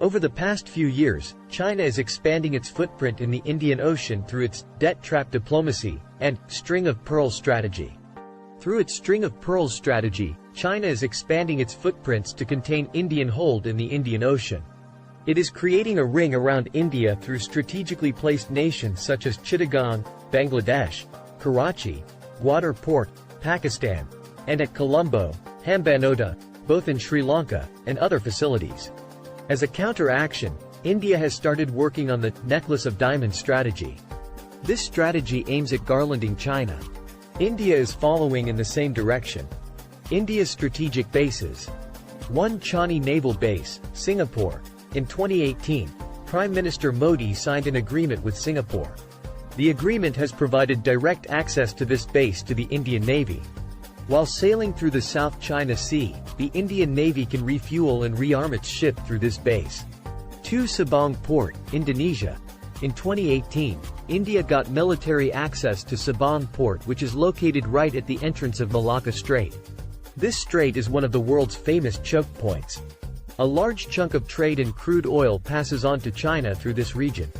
Over the past few years, China is expanding its footprint in the Indian Ocean through its debt trap diplomacy and string of pearls strategy. Through its string of pearls strategy, China is expanding its footprints to contain Indian hold in the Indian Ocean. It is creating a ring around India through strategically placed nations such as Chittagong, Bangladesh, Karachi, Gwadar Port, Pakistan, and at Colombo, Hambantota, both in Sri Lanka, and other facilities. As a counter-action, India has started working on the necklace of diamonds strategy. This strategy aims at garlanding China. India is following in the same direction. India's strategic bases. 1. Changi Naval Base, Singapore. In 2018, Prime Minister Modi signed an agreement with Singapore. The agreement has provided direct access to this base to the Indian Navy. While sailing through the South China Sea, the Indian Navy can refuel and rearm its ship through this base. 2. Sabang Port, Indonesia. In 2018, India got military access to Sabang Port, which is located right at the entrance of Malacca Strait. This strait is one of the world's famous choke points. A large chunk of trade in crude oil passes on to China through this region.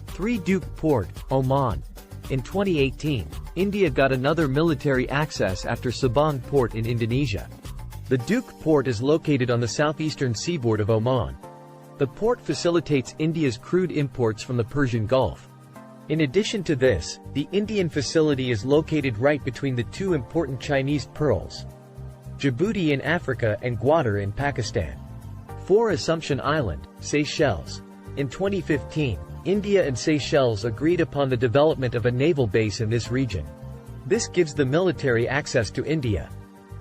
3. Duqm Port, Oman. In 2018, India got another military access after Sabang Port in Indonesia. The Duqm Port is located on the southeastern seaboard of Oman. The port facilitates India's crude imports from the Persian Gulf. In addition to this, the Indian facility is located right between the two important Chinese pearls, Djibouti in Africa and Gwadar in Pakistan. 4. Assumption Island, Seychelles. In 2015, India and Seychelles agreed upon the development of a naval base in this region. This gives the military access to India.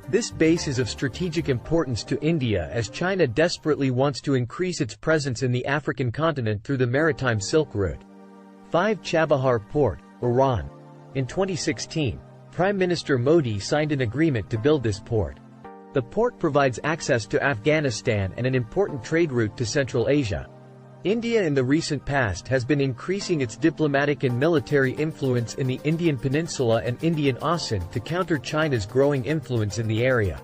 This base is of strategic importance to India as China desperately wants to increase its presence in the African continent through the maritime Silk Route. 5. Chabahar Port, Iran. In 2016, Prime Minister Modi signed an agreement to build this port. The port provides access to Afghanistan and an important trade route to Central Asia. India in the recent past has been increasing its diplomatic and military influence in the Indian Peninsula and Indian Ocean to counter China's growing influence in the area.